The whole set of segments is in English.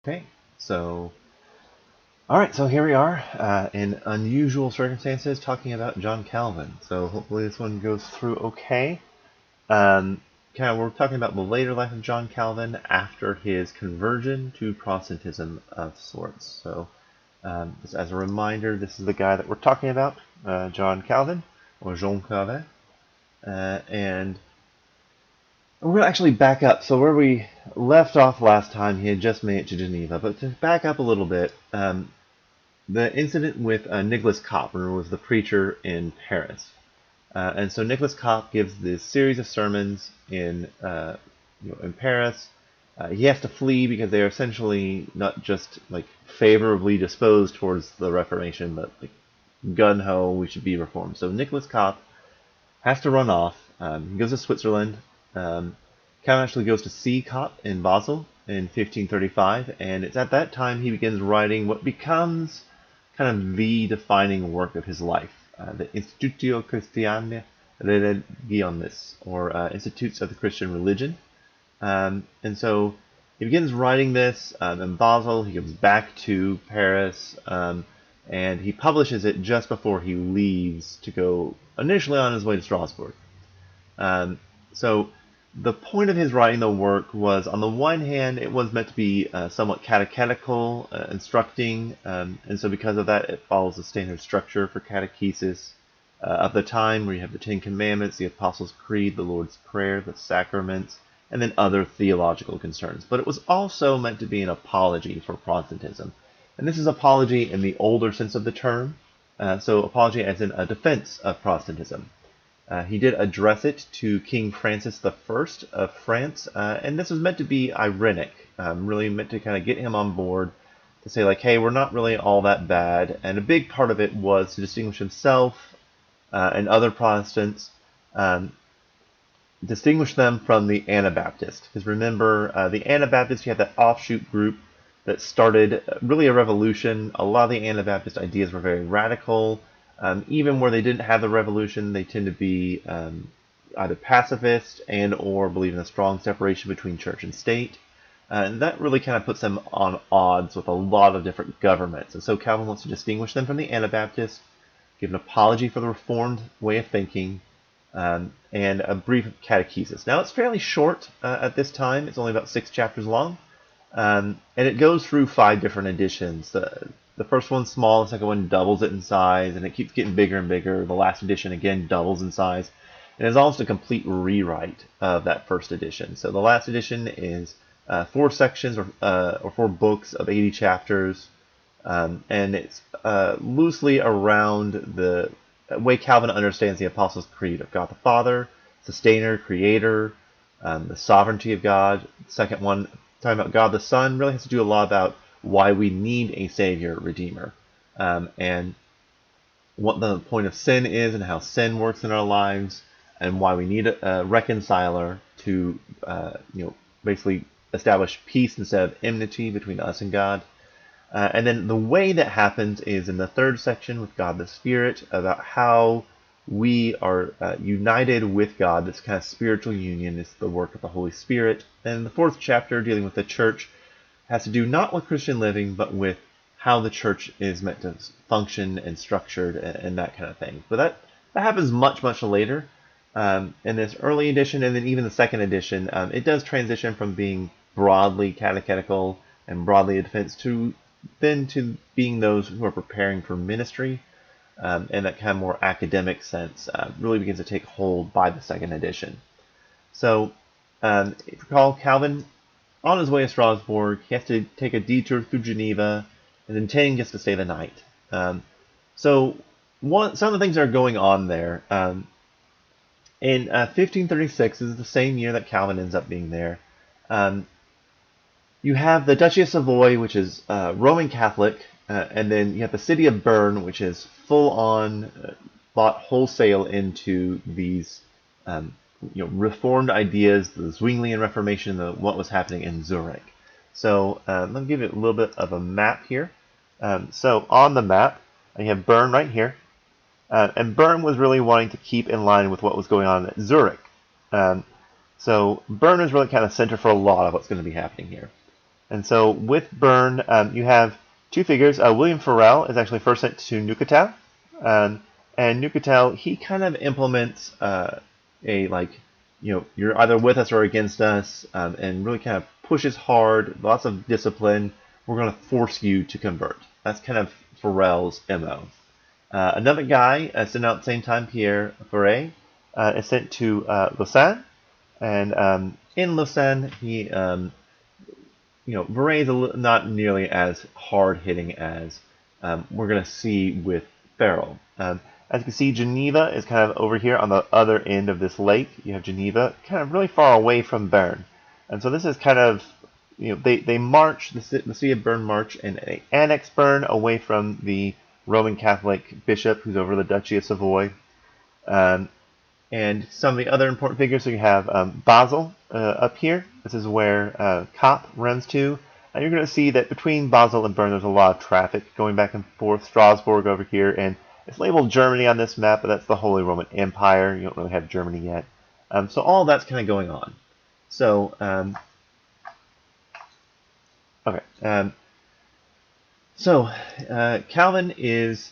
Okay, alright, so here we are in unusual circumstances talking about John Calvin. So hopefully this one goes through okay. We're talking about the later life of John Calvin after his conversion to Protestantism of sorts. So just as a reminder, this is the guy that we're talking about, John Calvin, or Jean Calvin. And we're going to actually back up. So where we left off last time, he had just made it to Geneva. But to back up a little bit, the incident with Nicholas Kopp, who was the preacher in Paris. And so Nicholas Kopp gives this series of sermons in Paris. He has to flee because they are essentially not just like favorably disposed towards the Reformation, but like gun-ho, we should be reformed. So Nicholas Kopp has to run off. He goes to Switzerland. Calvin actually goes to see Kopp in Basel in 1535, and it's at that time he begins writing what becomes kind of the defining work of his life, the Institutio Christianae Religionis, or Institutes of the Christian Religion. And so he begins writing this in Basel. He goes back to Paris, and he publishes it just before he leaves to go initially on his way to Strasbourg. So the point of his writing the work was, on the one hand, it was meant to be somewhat catechetical, instructing, and so because of that, it follows the standard structure for catechesis of the time, where you have the Ten Commandments, the Apostles' Creed, the Lord's Prayer, the sacraments, and then other theological concerns. But it was also meant to be an apology for Protestantism. And this is apology in the older sense of the term, so apology as in a defense of Protestantism. He did address it to King Francis I of France, and this was meant to be ironic, really meant to kind of get him on board, to say like, hey, we're not really all that bad, and a big part of it was to distinguish himself and other Protestants, distinguish them from the Anabaptists. Because remember, the Anabaptists, you had that offshoot group that started really a revolution. A lot of the Anabaptist ideas were very radical. Even where they didn't have the revolution, they tend to be either pacifist and or believe in a strong separation between church and state. And that really kind of puts them on odds with a lot of different governments. And so Calvin wants to distinguish them from the Anabaptists, give an apology for the Reformed way of thinking, and a brief catechesis. Now, it's fairly short at this time. It's only about 6 chapters long. And it goes through 5 different editions. The first one's small, the second one doubles it in size, and it keeps getting bigger and bigger. The last edition, again, doubles in size. And it's almost a complete rewrite of that first edition. So the last edition is 4 sections or 4 books of 80 chapters. And it's loosely around the way Calvin understands the Apostles' Creed of God the Father, Sustainer, Creator, the sovereignty of God. The second one, talking about God the Son, really has to do a lot about why we need a Savior, Redeemer, and what the point of sin is and how sin works in our lives, and why we need a reconciler to basically establish peace instead of enmity between us and God. And then the way that happens is in the 3rd section with God the Spirit, about how we are united with God. This kind of spiritual union is the work of the Holy Spirit. And the 4th chapter, dealing with the church, has to do not with Christian living, but with how the church is meant to function and structured and that kind of thing. But that happens much, much later in this early edition, and then even the 2nd edition. It does transition from being broadly catechetical and broadly a defense to being those who are preparing for ministry, and that kind of more academic sense really begins to take hold by the 2nd edition. So, if you recall, Calvin, on his way to Strasbourg, he has to take a detour through Geneva, and then Taine gets to stay the night. Some of the things that are going on there. In 1536, this is the same year that Calvin ends up being there. You have the Duchy of Savoy, which is Roman Catholic, and then you have the city of Bern, which is full-on bought wholesale into these Reformed ideas, the Zwinglian Reformation, what was happening in Zurich. So let me give you a little bit of a map here. So on the map, you have Bern right here. And Bern was really wanting to keep in line with what was going on at Zurich. So Bern is really kind of center for a lot of what's going to be happening here. And so with Byrne, you have two figures. William Farel is actually first sent to Nukatal. And Nukatal, he kind of implements a like, you're either with us or against us, and really kind of pushes hard, lots of discipline. We're going to force you to convert. That's kind of Farel's MO. Another guy sent out at the same time, Pierre Ferret, is sent to Lausanne. And in Lausanne, he, Ferret is not nearly as hard-hitting as we're going to see with Farel. As you can see, Geneva is kind of over here on the other end of this lake. You have Geneva kind of really far away from Bern. And so this is kind of, they march, the city of Bern march, and they annex Bern away from the Roman Catholic bishop who's over the Duchy of Savoy. And some of the other important figures, so you have Basel up here. This is where Kopp runs to. And you're going to see that between Basel and Bern, there's a lot of traffic going back and forth. Strasbourg over here, and it's labeled Germany on this map, but that's the Holy Roman Empire. You don't really have Germany yet. So all that's kind of going on. So, okay. Calvin is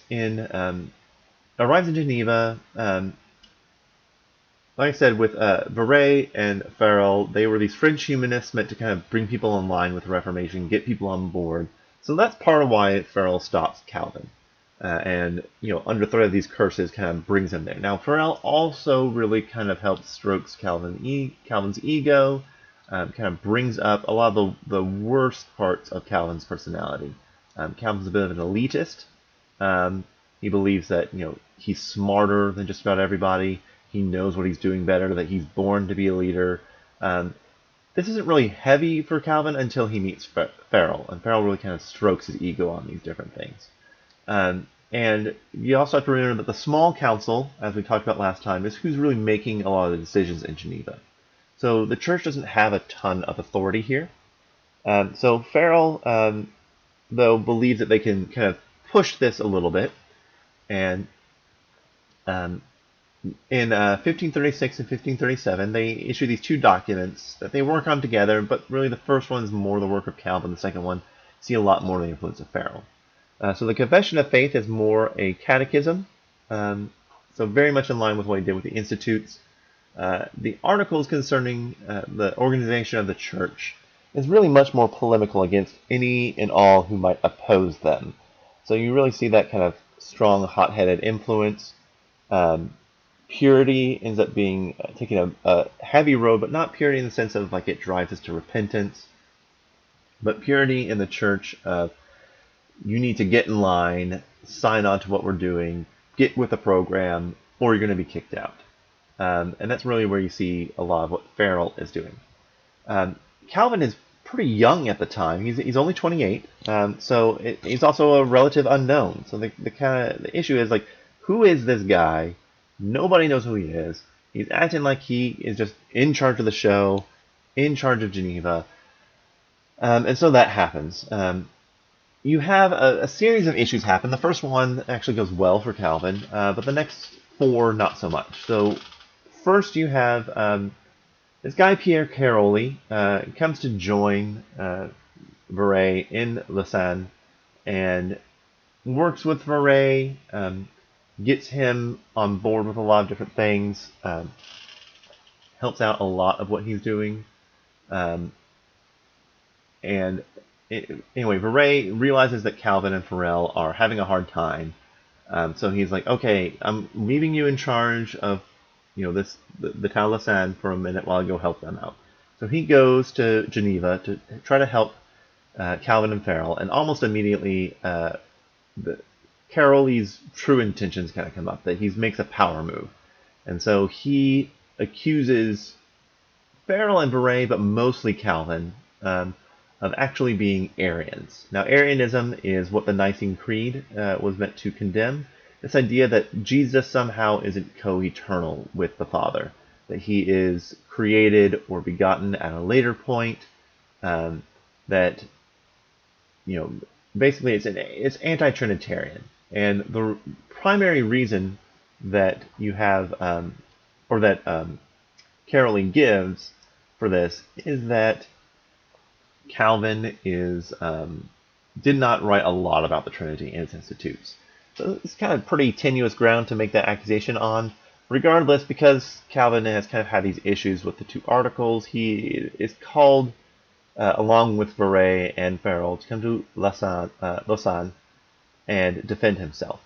arrives in Geneva. Like I said, with Verret and Farel, they were these French humanists meant to kind of bring people in line with the Reformation, get people on board. So that's part of why Farel stops Calvin. And, under threat of these curses kind of brings him there. Now, Farel also really kind of helps strokes Calvin's ego, kind of brings up a lot of the worst parts of Calvin's personality. Calvin's a bit of an elitist. He believes that, he's smarter than just about everybody. He knows what he's doing better, that he's born to be a leader. This isn't really heavy for Calvin until he meets Farel, and Farel really kind of strokes his ego on these different things. And you also have to remember that the small council, as we talked about last time, is who's really making a lot of the decisions in Geneva. So the church doesn't have a ton of authority here. So Farel, though, believes that they can kind of push this a little bit, and in 1536 and 1537, they issue these two documents that they work on together, but really the first one is more the work of Calvin. The second one, see a lot more of the influence of Farel. So the Confession of Faith is more a catechism, so very much in line with what he did with the Institutes. The articles concerning the organization of the church is really much more polemical against any and all who might oppose them. So you really see that kind of strong, hot-headed influence. Purity ends up being taking a heavy road, but not purity in the sense of like it drives us to repentance, but purity in the church of you need to get in line, sign on to what we're doing, get with the program, or you're going to be kicked out. And that's really where you see a lot of what Farel is doing. Calvin is pretty young at the time. He's only 28, so he's also a relative unknown. So the issue is like, who is this guy? Nobody knows who he is. He's acting like he is just in charge of the show, in charge of Geneva. And so that happens. You have a series of issues happen. The first one actually goes well for Calvin, but the next four, not so much. So first you have this guy, Pierre Caroli, comes to join Verret in Lausanne and works with Verret, gets him on board with a lot of different things, helps out a lot of what he's doing. Anyway, Verret realizes that Calvin and Farel are having a hard time. So he's like, okay, I'm leaving you in charge of the town of Lausanne for a minute while I go help them out. So he goes to Geneva to try to help Calvin and Farel, and almost immediately Caroli's true intentions kind of come up, that he makes a power move. And so he accuses Farel and Verret, but mostly Calvin, of actually being Arians. Now, Arianism is what the Nicene Creed was meant to condemn. This idea that Jesus somehow isn't co-eternal with the Father, that he is created or begotten at a later point, that, basically it's anti-Trinitarian. And the primary reason that you have, that Caroli gives for this is that Calvin did not write a lot about the Trinity in his Institutes. So it's kind of pretty tenuous ground to make that accusation on. Regardless, because Calvin has kind of had these issues with the two articles, he is called, along with Verret and Farel, to come to Lausanne and defend himself.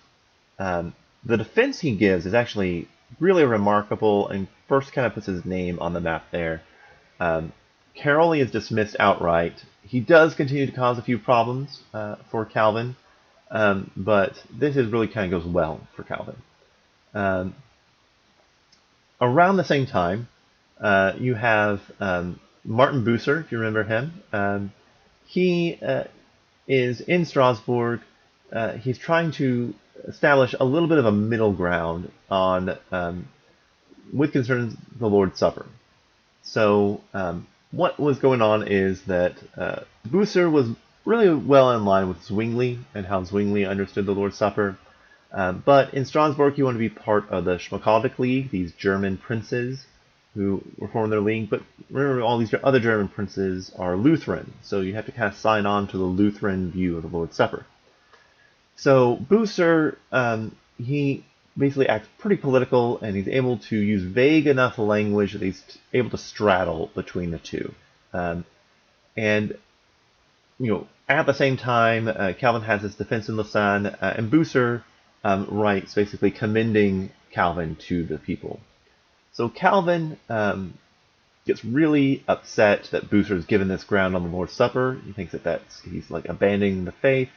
The defense he gives is actually really remarkable and first kind of puts his name on the map there. Caroli is dismissed outright. He does continue to cause a few problems for Calvin, but this is really kind of goes well for Calvin. Around the same time, you have Martin Bucer, if you remember him. He is in Strasbourg. He's trying to establish a little bit of a middle ground on with concerns the Lord's Supper. So what was going on is that Bucer was really well in line with Zwingli and how Zwingli understood the Lord's Supper. But in Strasbourg, he wanted to be part of the Schmalkaldic League, these German princes who reformed their league. But remember, all these other German princes are Lutheran, so you have to kind of sign on to the Lutheran view of the Lord's Supper. So Bucer, he basically acts pretty political, and he's able to use vague enough language that he's able to straddle between the two. And at the same time, Calvin has his defense in Lausanne, and Bucer writes basically commending Calvin to the people. So Calvin gets really upset that Bucer has given this ground on the Lord's Supper. He thinks that he's like abandoning the faith.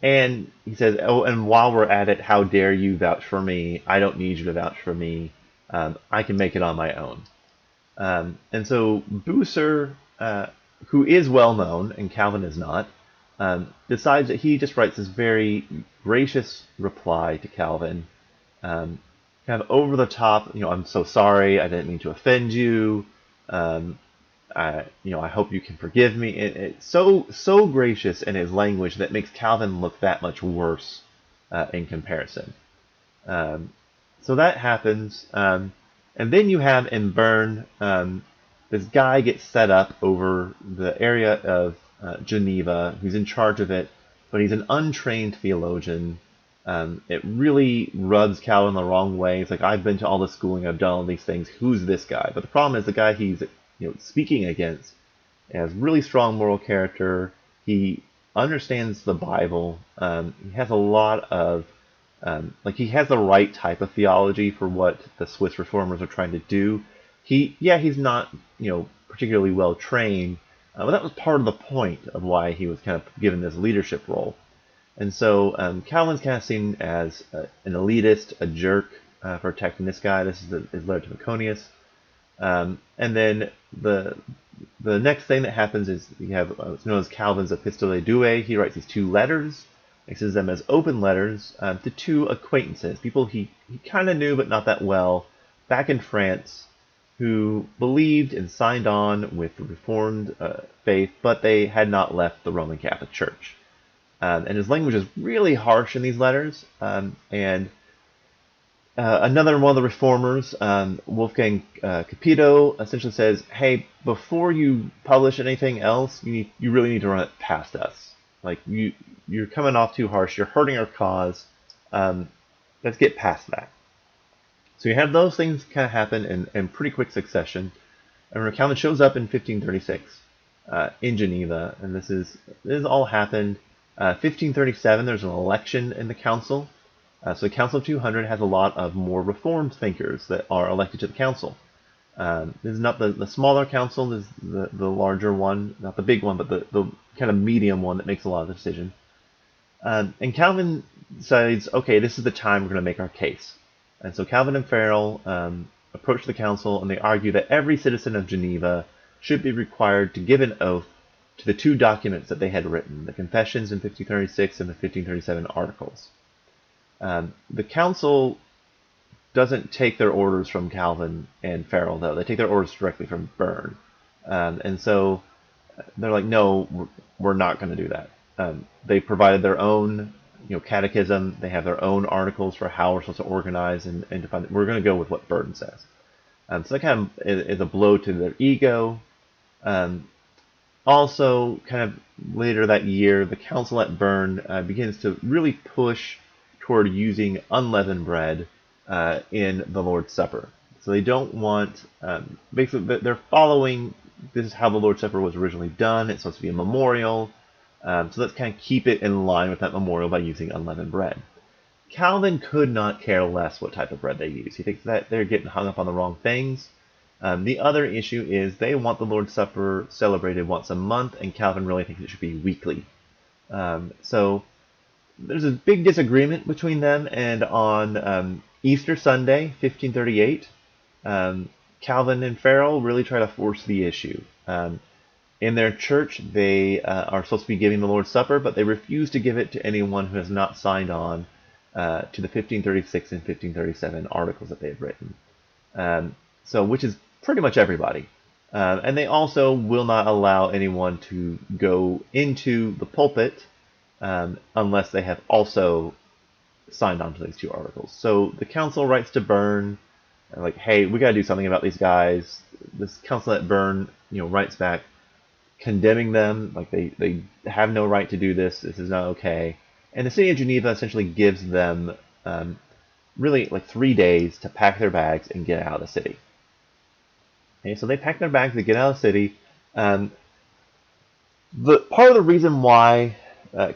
And he says, oh, and while we're at it, how dare you vouch for me? I don't need you to vouch for me. I can make it on my own. And so Bucer, who is well known, and Calvin is not, decides that he just writes this very gracious reply to Calvin, kind of over the top. I'm so sorry. I didn't mean to offend you. I hope you can forgive me. It's so gracious in his language that makes Calvin look that much worse in comparison. So that happens, and then you have in Bern, this guy gets set up over the area of Geneva, who's in charge of it, but he's an untrained theologian. It really rubs Calvin the wrong way. It's like, I've been to all this schooling, I've done all these things. Who's this guy? But the problem is the guy he's speaking against has really strong moral character. He understands the Bible. He has a lot of he has the right type of theology for what the Swiss reformers are trying to do. He's not particularly well trained, but that was part of the point of why he was kind of given this leadership role. And so Calvin's kind of seen as an elitist, a jerk for attacking this guy. This is his letter to Maconius. And then the next thing that happens is you have what's known as Calvin's Epistolae Due. He writes these two letters, mixes them as open letters to two acquaintances, people he kind of knew but not that well, back in France, who believed and signed on with the Reformed faith, but they had not left the Roman Catholic Church. And his language is really harsh in these letters. Another one of the reformers, Wolfgang Capito, essentially says, hey, before you publish anything else, you really need to run it past us. Like, you're coming off too harsh. You're hurting our cause. Let's get past that. So you have those things kind of happen in pretty quick succession. And when Calvin shows up in 1536 in Geneva, and this all happened. 1537, there's an election in the council. So the Council of 200 has a lot of more Reformed thinkers that are elected to the council. This is not the smaller council, this is the larger one, not the big one, but the kind of medium one that makes a lot of the decision. And Calvin decides, okay, this is the time we're going to make our case. And so Calvin and Farel approach the council, and they argue that every citizen of Geneva should be required to give an oath to the two documents that they had written, the Confessions in 1536 and the 1537 Articles. The council doesn't take their orders from Calvin and Farel, though. They take their orders directly from Bern. And so they're like, no, we're not going to do that. They provided their own catechism. They have their own articles for how we're supposed to organize and define it. We're going to go with what Bern says. So that kind of is a blow to their ego. Also, kind of later that year, the council at Bern begins to really push toward using unleavened bread in the Lord's Supper. So they don't want, basically, they're following, this is how the Lord's Supper was originally done. It's supposed to be a memorial. So let's kind of keep it in line with that memorial by using unleavened bread. Calvin could not care less what type of bread they use. He thinks that they're getting hung up on the wrong things. The other issue is they want the Lord's Supper celebrated once a month, and Calvin really thinks it should be weekly. So there's a big disagreement between them, and on Easter Sunday, 1538, Calvin and Farel really try to force the issue. In their church, they are supposed to be giving the Lord's Supper, but they refuse to give it to anyone who has not signed on to the 1536 and 1537 articles that they have written. So, which is pretty much everybody. And they also will not allow anyone to go into the pulpit unless they have also signed on to these two articles. So the council writes to Bern, like, hey, we got to do something about these guys. This council at Bern, writes back, condemning them, like they have no right to do this. This is not okay. And the city of Geneva essentially gives them really like 3 days to pack their bags and get out of the city. Okay, so they pack their bags to get out of the city. The part of the reason why,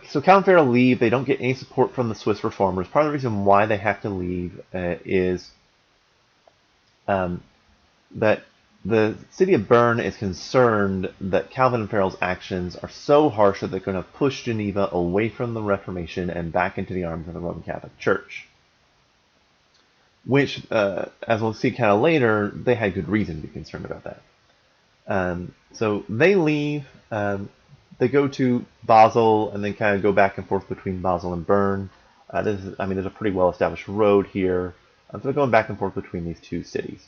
so Calvin and Farel leave, they don't get any support from the Swiss reformers. Part of the reason why they have to leave is that the city of Bern is concerned that Calvin and Farel's actions are so harsh that they're going to push Geneva away from the Reformation and back into the arms of the Roman Catholic Church. Which, as we'll see kind of later, they had good reason to be concerned about that. So they leave, they go to Basel, and then kind of go back and forth between Basel and Bern. There's a pretty well-established road here. So they're going back and forth between these two cities.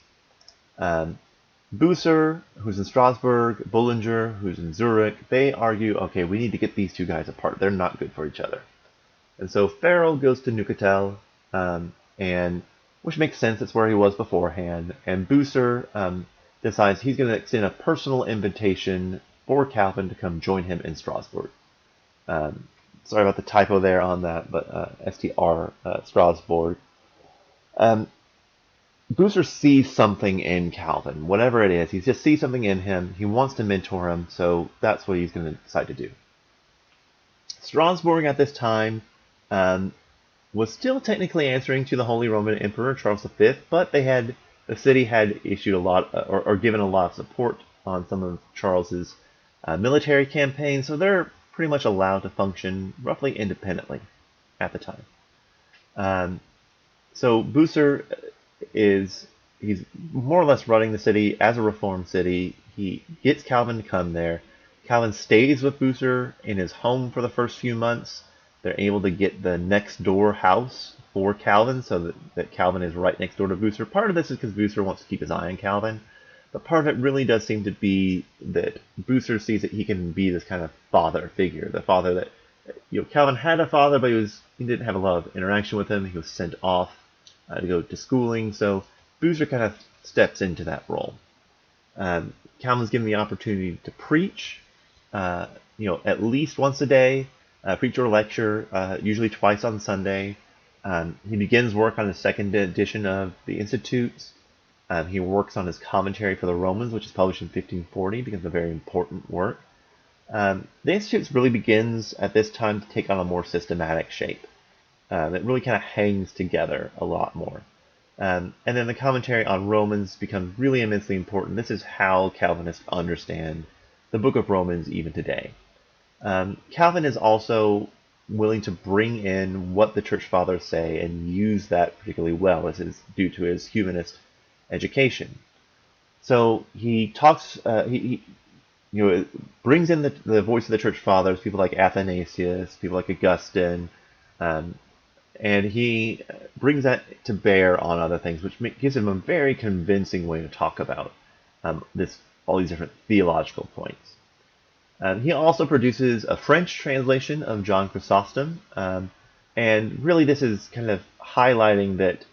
Bucer, who's in Strasbourg, Bullinger, who's in Zurich, they argue, okay, we need to get these two guys apart. They're not good for each other. And so Farel goes to Neuchâtel, and which makes sense, it's where he was beforehand. And Bucer decides he's going to extend a personal invitation for Calvin to come join him in Strasbourg. Sorry about the typo there on that, but STR, Strasbourg. Bucer sees something in Calvin, whatever it is. He just sees something in him. He wants to mentor him, so that's what he's going to decide to do. Strasbourg at this time was still technically answering to the Holy Roman Emperor Charles V, but the city had issued a lot or given a lot of support on some of Charles's military campaigns, so they're pretty much allowed to function roughly independently at the time. So Bucer he's more or less running the city as a reformed city. He gets Calvin to come there. Calvin stays with Bucer in his home for the first few months. They're able to get the next door house for Calvin so that Calvin is right next door to Bucer. Part of this is because Bucer wants to keep his eye on Calvin, but part of it really does seem to be that Bucer sees that he can be this kind of father figure, the father that, Calvin had a father, but he didn't have a lot of interaction with him. He was sent off to go to schooling, so Bucer kind of steps into that role. Calvin's given the opportunity to preach, at least once a day, preach or lecture, usually twice on Sunday. He begins work on his second edition of the Institutes. He works on his commentary for the Romans, which is published in 1540, becomes a very important work. The Institutes really begins at this time to take on a more systematic shape. That really kind of hangs together a lot more. And then the commentary on Romans becomes really immensely important. This is how Calvinists understand the book of Romans even today. Calvin is also willing to bring in what the church fathers say and use that particularly well, as is due to his humanist education. So he talks, he brings in the voice of the church fathers, people like Athanasius, people like Augustine, and he brings that to bear on other things, which gives him a very convincing way to talk about all these different theological points. He also produces a French translation of John Chrysostom, and really this is kind of highlighting that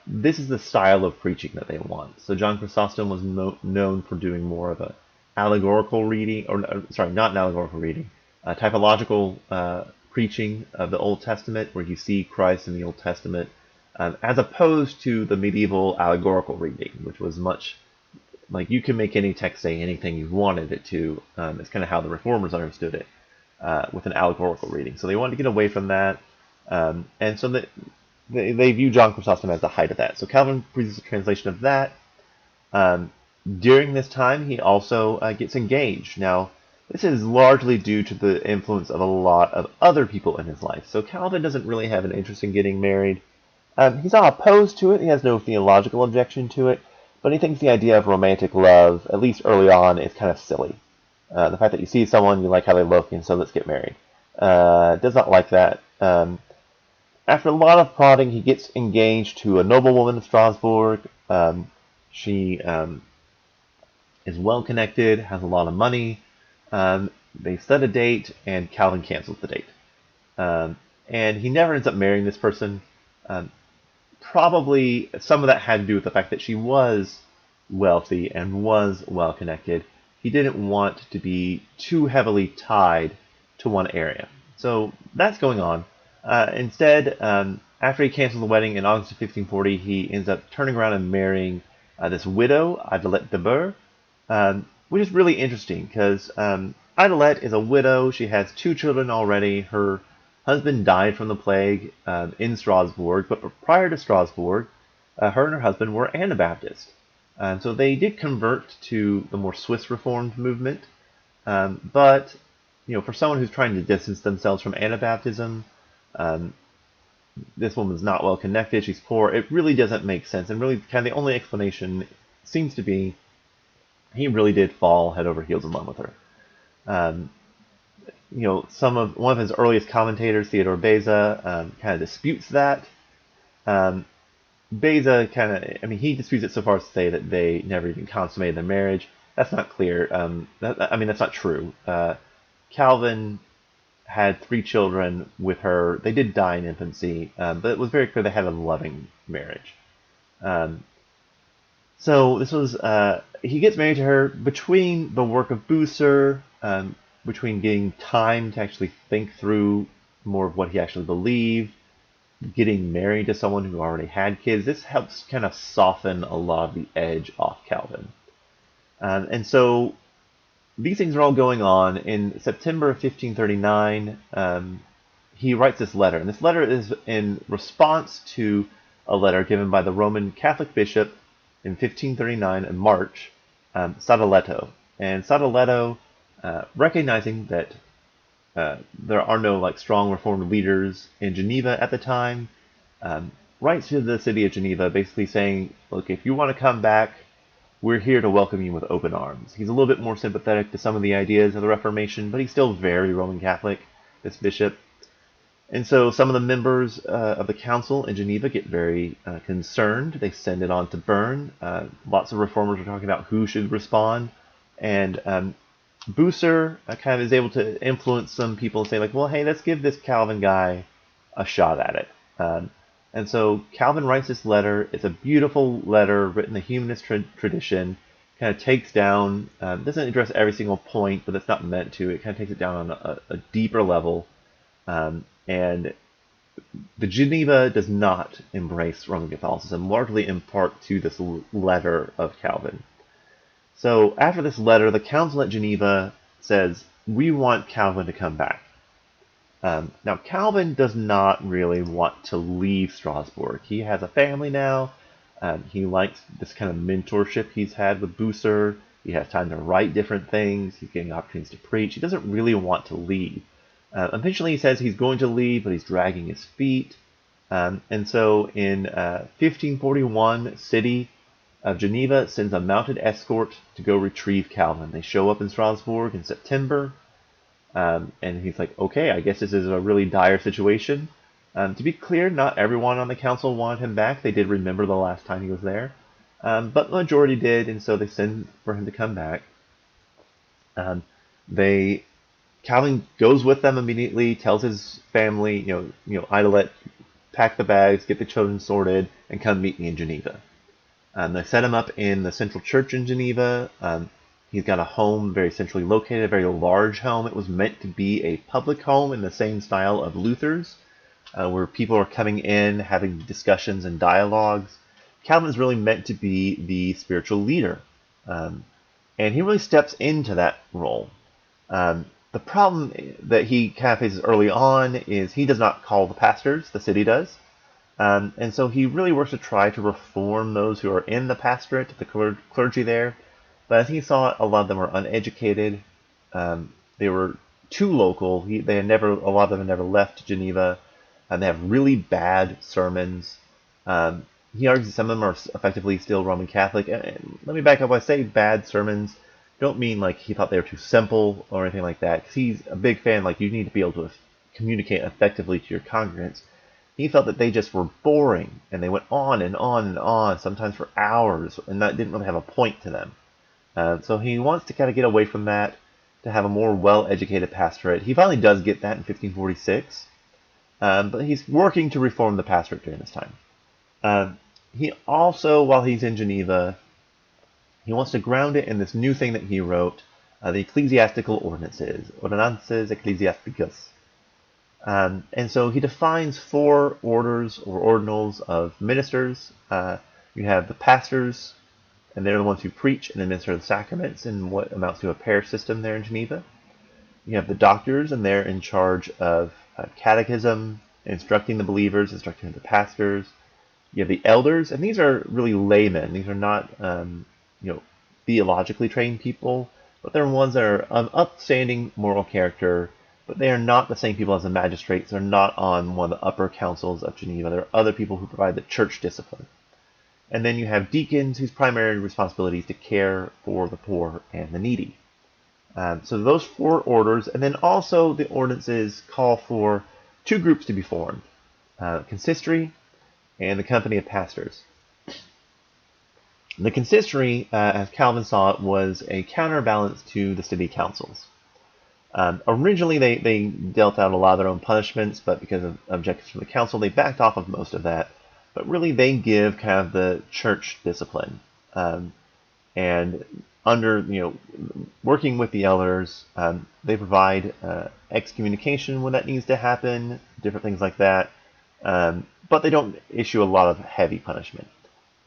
this is the style of preaching that they want. So John Chrysostom was known for doing more of a allegorical reading, or sorry, not an allegorical reading, typological preaching of the Old Testament, where you see Christ in the Old Testament, as opposed to the medieval allegorical reading, which was much like you can make any text say anything you wanted it to. It's kind of how the Reformers understood it, with an allegorical reading. So they wanted to get away from that, and so they view John Chrysostom as the height of that. So Calvin produces a translation of that. During this time, he also gets engaged. Now, this is largely due to the influence of a lot of other people in his life. So Calvin doesn't really have an interest in getting married. He's not opposed to it. He has no theological objection to it. But he thinks the idea of romantic love, at least early on, is kind of silly. The fact that you see someone, you like how they look, and so let's get married. Does not like that. After a lot of prodding, he gets engaged to a noblewoman in Strasbourg. She is well connected, has a lot of money. They set a date, and Calvin cancels the date. And he never ends up marrying this person. Probably some of that had to do with the fact that she was wealthy and was well connected. He didn't want to be too heavily tied to one area. So that's going on. Instead, after he cancels the wedding in August of 1540, he ends up turning around and marrying this widow, Idelette de Burgh, which is really interesting because Idelette is a widow. She has 2 children already. Her husband died from the plague in Strasbourg, but prior to Strasbourg, her and her husband were Anabaptist. So they did convert to the more Swiss Reformed movement, but for someone who's trying to distance themselves from Anabaptism, this woman's not well connected, she's poor, it really doesn't make sense, and really kind of the only explanation seems to be he really did fall head over heels in love with her. One of his earliest commentators, Theodore Beza, kind of disputes that. Beza he disputes it so far as to say that they never even consummated their marriage. That's not clear. That's not true. Calvin had 3 children with her. They did die in infancy, but it was very clear they had a loving marriage. So this was, he gets married to her between the work of Bucer, between getting time to actually think through more of what he actually believed, getting married to someone who already had kids. This helps kind of soften a lot of the edge off Calvin. And so these things are all going on. In September of 1539, he writes this letter. And this letter is in response to a letter given by the Roman Catholic bishop in 1539 in March, Sadoleto. And Sadoleto, recognizing that there are no strong Reformed leaders in Geneva at the time, writes to the city of Geneva basically saying, look, if you want to come back, we're here to welcome you with open arms. He's a little bit more sympathetic to some of the ideas of the Reformation, but he's still very Roman Catholic, this bishop. And so some of the members of the council in Geneva get very concerned. They send it on to Bern. Lots of reformers are talking about who should respond. And Bucer kind of is able to influence some people and say, well, hey, let's give this Calvin guy a shot at it. And so Calvin writes this letter. It's a beautiful letter written in the humanist tradition. Kind of takes down, doesn't address every single point, but it's not meant to. It kind of takes it down on a deeper level. And the Geneva does not embrace Roman Catholicism, largely in part to this letter of Calvin. So after this letter, the council at Geneva says, we want Calvin to come back. Now, Calvin does not really want to leave Strasbourg. He has a family now. He likes this kind of mentorship he's had with Bucer. He has time to write different things. He's getting opportunities to preach. He doesn't really want to leave. Eventually, he says he's going to leave, but he's dragging his feet. And so in 1541, city of Geneva sends a mounted escort to go retrieve Calvin. They show up in Strasbourg in September. And he's like, okay, I guess this is a really dire situation. To be clear, not everyone on the council wanted him back. They did remember the last time he was there. But the majority did, and so they send for him to come back. Calvin goes with them immediately, tells his family, Idelette, pack the bags, get the children sorted, and come meet me in Geneva. They set him up in the central church in Geneva. He's got a home very centrally located, a very large home. It was meant to be a public home in the same style of Luther's, where people are coming in, having discussions and dialogues. Calvin is really meant to be the spiritual leader, and he really steps into that role. The problem that he kind of faces early on is he does not call the pastors, the city does. And so he really works to try to reform those who are in the pastorate, the clergy there. But I think he saw a lot of them were uneducated. They were too local. A lot of them had never left Geneva, and they have really bad sermons. He argues that some of them are effectively still Roman Catholic. And let me back up. When I say bad sermons, don't mean like he thought they were too simple or anything like that. Because he's a big fan. Like, you need to be able to communicate effectively to your congregants. He felt that they just were boring, and they went on and on and on, sometimes for hours, and that didn't really have a point to them. So he wants to kind of get away from that, to have a more well-educated pastorate. He finally does get that in 1546, but he's working to reform the pastorate during this time. He also, while he's in Geneva, he wants to ground it in this new thing that he wrote, the ecclesiastical ordinances, Ordinances Ecclesiasticus. And so he defines 4 orders or ordinals of ministers. You have the pastors, and they're the ones who preach and administer the sacraments in what amounts to a parish system there in Geneva. You have the doctors, and they're in charge of catechism, instructing the believers, instructing the pastors. You have the elders, and these are really laymen. These are not theologically trained people, but they're ones that are of upstanding moral character. But they are not the same people as the magistrates. They're not on one of the upper councils of Geneva. There are other people who provide the church discipline. And then you have deacons, whose primary responsibility is to care for the poor and the needy. So those 4 orders, and then also the ordinances call for 2 groups to be formed, consistory and the company of pastors. The consistory, as Calvin saw it, was a counterbalance to the city councils. Originally, they dealt out a lot of their own punishments, but because of objections from the council, they backed off of most of that. But really, they give kind of the church discipline. And under, working with the elders, they provide excommunication when that needs to happen, different things like that. But they don't issue a lot of heavy punishment.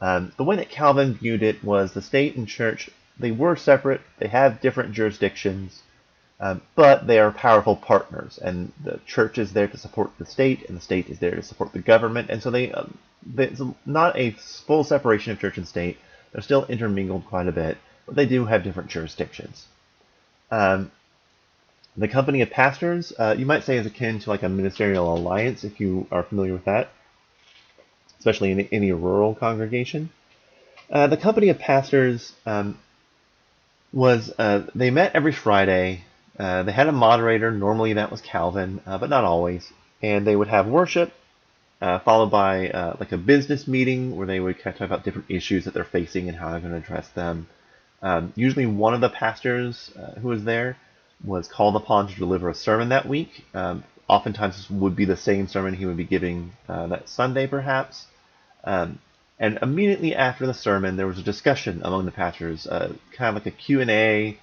The way that Calvin viewed it was the state and church, they were separate, they have different jurisdictions, but they are powerful partners, and the church is there to support the state, and the state is there to support the government, and so it's not a full separation of church and state. They're still intermingled quite a bit, but they do have different jurisdictions. The company of pastors, you might say, is akin to like a ministerial alliance, if you are familiar with that, especially in any rural congregation. The company of pastors they met every Friday. They had a moderator. Normally that was Calvin, but not always. And they would have worship, followed by like a business meeting where they would kind of talk about different issues that they're facing and how they're going to address them. Usually one of the pastors who was there was called upon to deliver a sermon that week. Oftentimes this would be the same sermon he would be giving that Sunday, perhaps. And immediately after the sermon, there was a discussion among the pastors, kind of like a Q&A.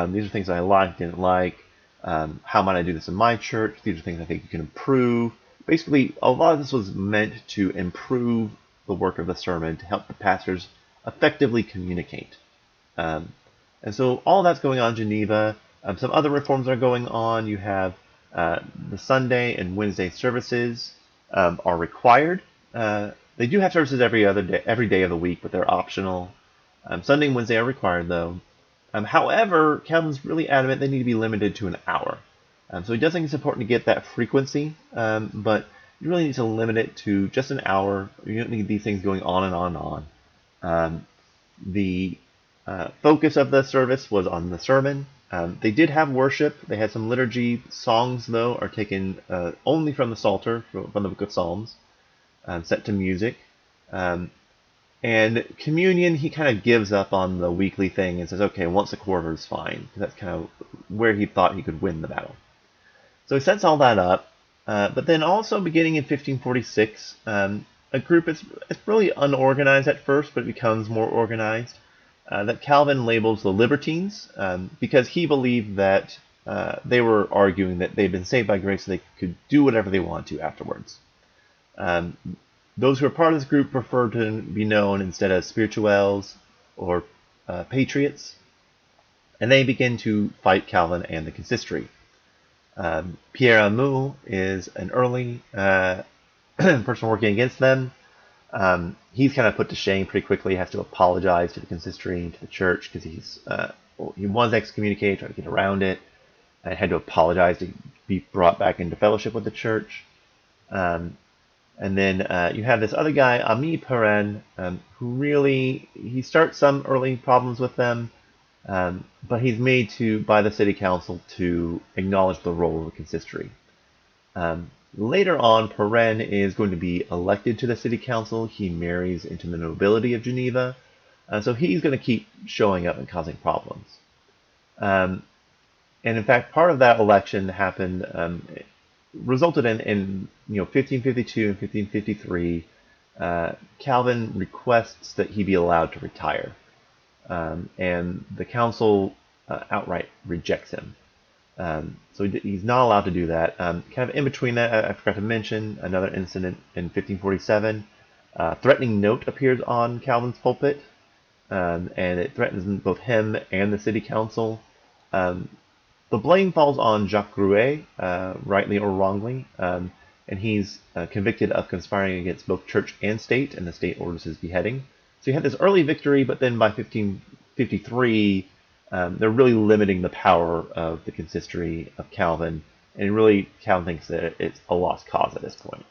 These are things I liked, didn't like. How might I do this in my church? These are things I think you can improve. Basically, a lot of this was meant to improve the work of the sermon, to help the pastors effectively communicate. And so all that's going on in Geneva. Some other reforms are going on. You have the Sunday and Wednesday services are required. They do have services every day of the week, but they're optional. Sunday and Wednesday are required, though. However, Calvin's really adamant they need to be limited to an hour. So he does think it's important to get that frequency, but you really need to limit it to just an hour. You don't need these things going on and on and on. The focus of the service was on the sermon. They did have worship. They had some liturgy. Songs, though, are taken only from the Psalter, from the Book of Psalms, set to music. And communion, he kind of gives up on the weekly thing and says, okay, once a quarter is fine. That's kind of where he thought he could win the battle. So he sets all that up. But then also beginning in 1546, a group is really unorganized at first, but it becomes more organized. that Calvin labels the libertines because he believed that they were arguing that they'd been saved by grace so they could do whatever they want to afterwards. Um, those who are part of this group prefer to be known instead as spirituels or patriots, and they begin to fight Calvin and the consistory. Pierre Amour is an early person working against them. He's kind of put to shame pretty quickly, has to apologize to the consistory and to the church because he was excommunicated, tried to get around it, and had to apologize to be brought back into fellowship with the church. And then you have this other guy, Ami Perrin, who really, he starts some early problems with them, but he's made by the city council to acknowledge the role of the consistory. Later on, Perrin is going to be elected to the city council. He marries into the nobility of Geneva, so he's going to keep showing up and causing problems. And in fact, part of that election happened, resulted in 1552 and 1553. Calvin requests that he be allowed to retire, and the council outright rejects him. So he's not allowed to do that. Kind of in between that, I forgot to mention another incident in 1547. Threatening note appears on Calvin's pulpit, and it threatens both him and the city council. The blame falls on Jacques Gruet, rightly or wrongly, and he's convicted of conspiring against both church and state, and the state orders his beheading. So he had this early victory, but then by 1553, they're really limiting the power of the consistory of Calvin, and really Calvin thinks that it's a lost cause at this point.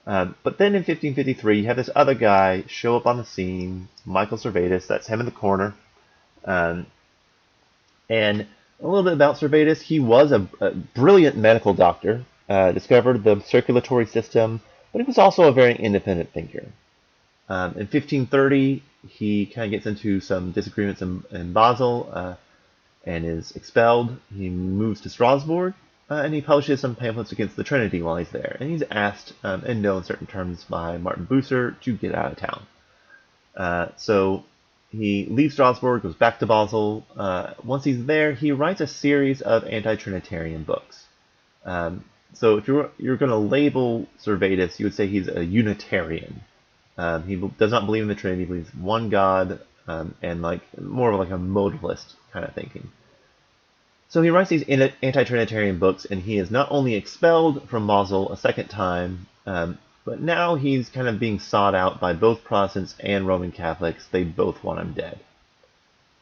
But then in 1553, you have this other guy show up on the scene, Michael Servetus. That's him in the corner. And a little bit about Servetus. He was a brilliant medical doctor, discovered the circulatory system, but he was also a very independent thinker. In 1530, he kind of gets into some disagreements in Basel and is expelled. He moves to Strasbourg, and he publishes some pamphlets against the Trinity while he's there. And he's asked, and no in certain terms, by Martin Bucer to get out of town. So he leaves Strasbourg, goes back to Basel. Once he's there, he writes a series of anti-Trinitarian books. So if you're going to label Servetus, you would say he's a Unitarian. He does not believe in the Trinity. He believes one God, and more of a modalist kind of thinking. So he writes these anti-Trinitarian books, and he is not only expelled from Basel a second time, but now he's kind of being sought out by both Protestants and Roman Catholics. They both want him dead.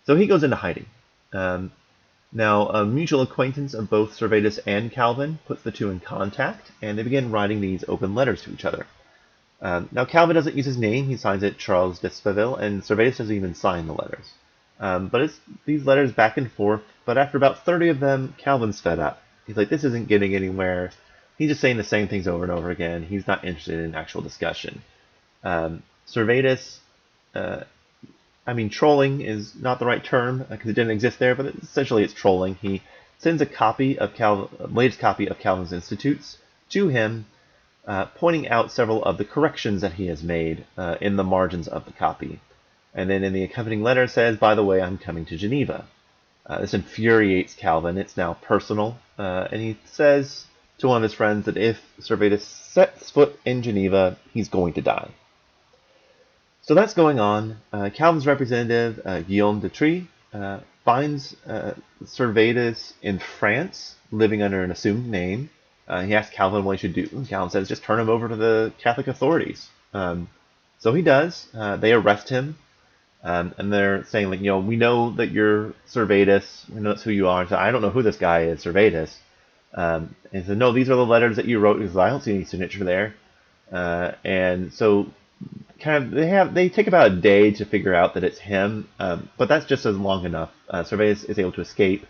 So he goes into hiding. Now, a mutual acquaintance of both Servetus and Calvin puts the two in contact, and they begin writing these open letters to each other. Now, Calvin doesn't use his name. He signs it Charles d'Espaville, and Servetus doesn't even sign the letters. But it's these letters back and forth, but after about 30 of them, Calvin's fed up. He's like, this isn't getting anywhere. He's just saying the same things over and over again. He's not interested in actual discussion. Servetus, trolling is not the right term because it didn't exist there, but essentially it's trolling. He sends a latest copy of Calvin's Institutes to him, pointing out several of the corrections that he has made in the margins of the copy. And then in the accompanying letter says, by the way, I'm coming to Geneva. This infuriates Calvin. It's now personal. And he says to one of his friends that if Servetus sets foot in Geneva, he's going to die. So that's going on. Calvin's representative, Guillaume de Trie, finds Servetus in France, living under an assumed name. He asks Calvin what he should do. Calvin says, just turn him over to the Catholic authorities. So he does. They arrest him. And they're saying, we know that you're Servetus. We know that's who you are. So I don't know who this guy is, Servetus. And he said, no, these are the letters that you wrote. He says, I don't see any signature there. And so they take about a day to figure out that it's him. But that's just as long enough. Servetus is able to escape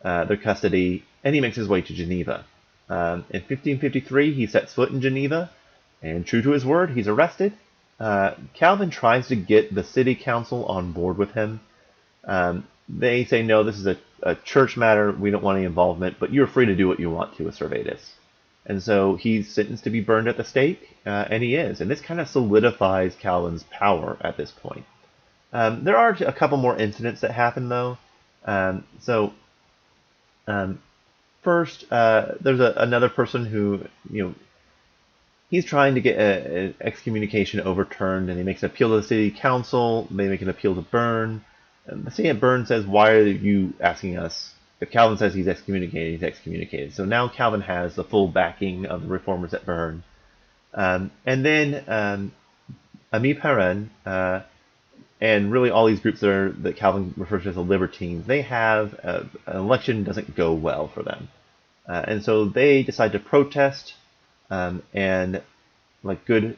their custody, and he makes his way to Geneva. In 1553, he sets foot in Geneva, and true to his word, he's arrested. Calvin tries to get the city council on board with him. They say, no, this is a church matter. We don't want any involvement, but you're free to do what you want to with Servetus. And so he's sentenced to be burned at the stake, and he is. And this kind of solidifies Calvin's power at this point. There are a couple more incidents that happen though. Um, so um, First, there's another person who, he's trying to get an excommunication overturned, and he makes an appeal to the city council. They make an appeal to Bern. And the city at Bern says, "Why are you asking us?" If Calvin says he's excommunicated, he's excommunicated. So now Calvin has the full backing of the reformers at Bern. And then Ami Perrin, and really all these groups that Calvin refers to as the libertines, they have an election doesn't go well for them. And so they decide to protest, and like good,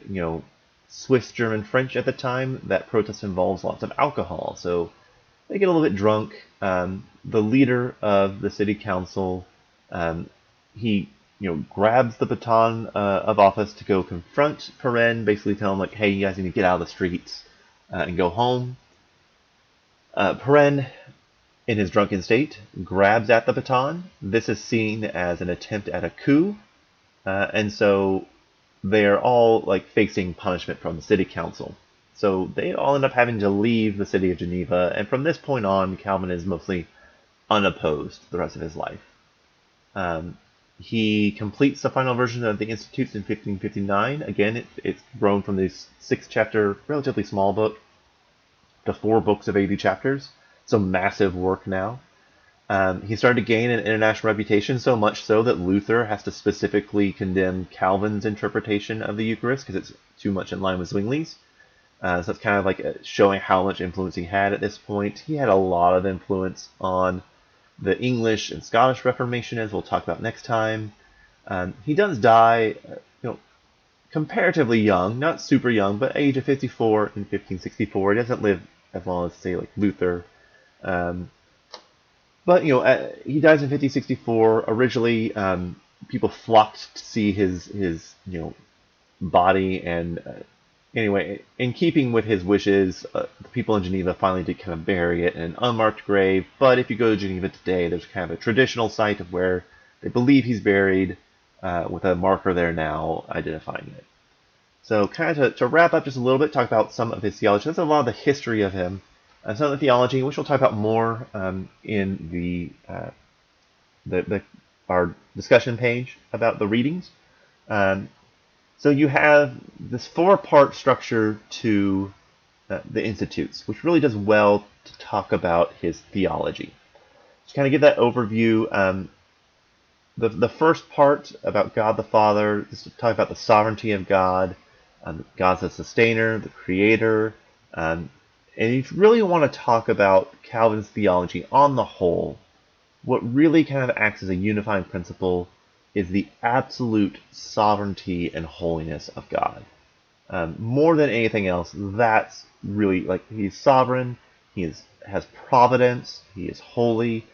Swiss, German, French at the time, that protest involves lots of alcohol. So they get a little bit drunk. The leader of the city council, he, grabs the baton of office to go confront Perrin, basically tell him like, "Hey, you guys need to get out of the streets and go home." Perrin, in his drunken state, grabs at the baton. This is seen as an attempt at a coup, and so they are all like facing punishment from the city council. So they all end up having to leave the city of Geneva, and from this point on, Calvin is mostly unopposed the rest of his life. He completes the final version of the Institutes in 1559. Again, it's grown from this 6-chapter, relatively small book to 4 books of 80 chapters. So massive work now. He started to gain an international reputation, so much so that Luther has to specifically condemn Calvin's interpretation of the Eucharist because it's too much in line with Zwingli's. So it's kind of like showing how much influence he had at this point. He had a lot of influence on the English and Scottish Reformation, as we'll talk about next time. He does die, comparatively young, not super young, but age of 54 in 1564. He doesn't live as long as, say, like Luther. But he dies in 1564. Originally, people flocked to see his body, and anyway, in keeping with his wishes, the people in Geneva finally did kind of bury it in an unmarked grave. But if you go to Geneva today, there's kind of a traditional site of where they believe he's buried, with a marker there now identifying it. So kind of to wrap up just a little bit, talk about some of his theology. That's a lot of the history of him. Some of the theology, which we'll talk about more in our discussion page about the readings. So you have this 4-part structure to the Institutes, which really does well to talk about his theology. Just kind of give that overview. The first part about God the Father, just to talk about the sovereignty of God. God's the sustainer, the creator. And if you really want to talk about Calvin's theology on the whole, what really kind of acts as a unifying principle is the absolute sovereignty and holiness of God. More than anything else, that's really, like, he's sovereign, has providence, he is holy.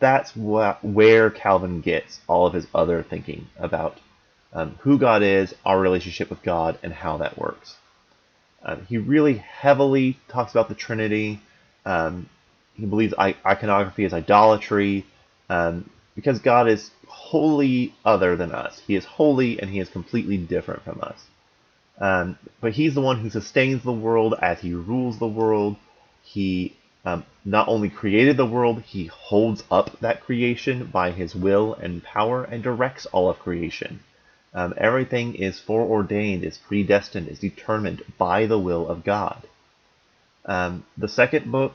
That's where Calvin gets all of his other thinking about who God is, our relationship with God, and how that works. He really heavily talks about the Trinity. He believes iconography is idolatry, because God is wholly other than us. He is holy and he is completely different from us. But he's the one who sustains the world as he rules the world. He not only created the world, he holds up that creation by his will and power and directs all of creation. Everything is foreordained, is predestined, is determined by the will of God. The second book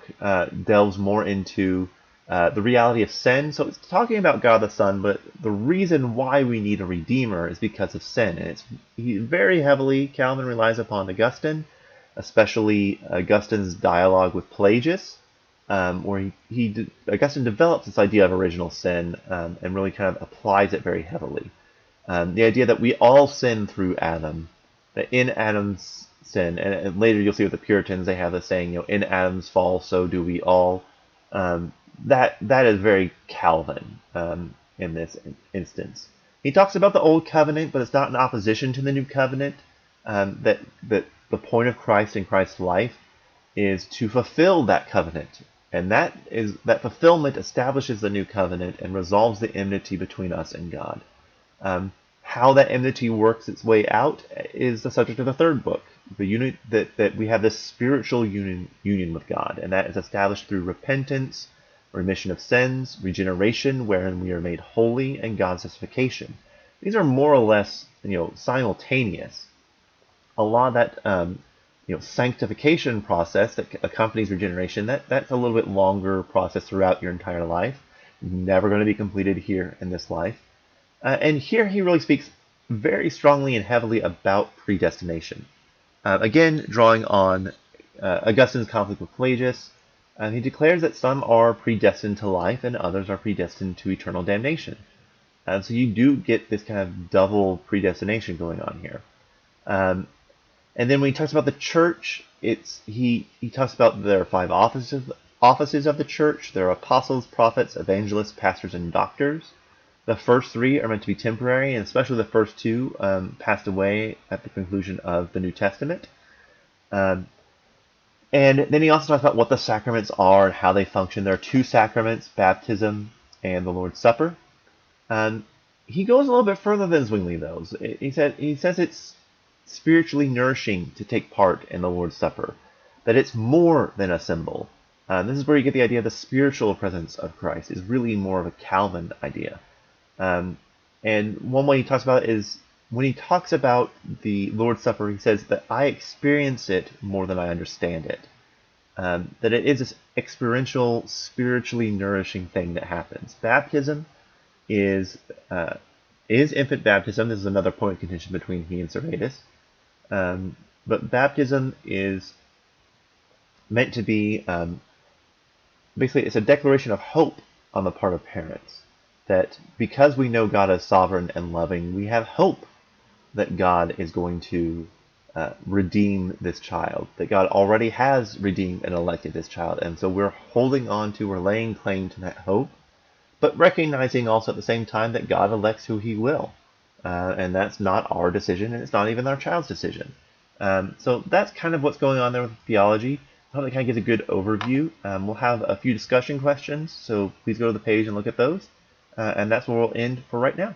delves more into the reality of sin. So it's talking about God the Son, but the reason why we need a Redeemer is because of sin. And very heavily, Calvin relies upon Augustine, especially Augustine's dialogue with Pelagius, where Augustine develops this idea of original sin and really kind of applies it very heavily. The idea that we all sin through Adam, that in Adam's sin, and later you'll see with the Puritans, they have the saying, in Adam's fall, so do we all. That is very Calvin in this instance. He talks about the Old Covenant, but it's not in opposition to the New Covenant. That the point of Christ and Christ's life is to fulfill that covenant, and that fulfillment establishes the New Covenant and resolves the enmity between us and God. How that enmity works its way out is the subject of the third book. The unit that we have this spiritual union with God, and that is established through repentance, remission of sins, regeneration, wherein we are made holy, and God's justification. These are more or less, simultaneous. A lot of that, sanctification process that accompanies regeneration, that's a little bit longer process throughout your entire life. Never going to be completed here in this life. And here he really speaks very strongly and heavily about predestination. Again, drawing on Augustine's conflict with Pelagius, he declares that some are predestined to life and others are predestined to eternal damnation. So you do get this kind of double predestination going on here. And then when he talks about the church, he talks about there are 5 offices of the church. There are apostles, prophets, evangelists, pastors, and doctors. The first 3 are meant to be temporary, and especially the first 2 passed away at the conclusion of the New Testament. And then he also talks about what the sacraments are and how they function. There are 2 sacraments, baptism and the Lord's Supper. He goes a little bit further than Zwingli, though. He says it's spiritually nourishing to take part in the Lord's Supper, that it's more than a symbol. This is where you get the idea of the spiritual presence of Christ is really more of a Calvin idea. And one way he talks about it is when he talks about the Lord's Supper, he says that I experience it more than I understand it. That it is this experiential, spiritually nourishing thing that happens. Baptism is infant baptism. This is another point of contention between he and Servetus. But baptism is meant to be, basically, it's a declaration of hope on the part of parents. That because we know God is sovereign and loving, we have hope that God is going to redeem this child, that God already has redeemed and elected this child. And so we're we're laying claim to that hope, but recognizing also at the same time that God elects who he will. And that's not our decision, and it's not even our child's decision. So that's kind of what's going on there with theology. I hope that kind of gives a good overview. We'll have a few discussion questions, so please go to the page and look at those. And that's where we'll end for right now.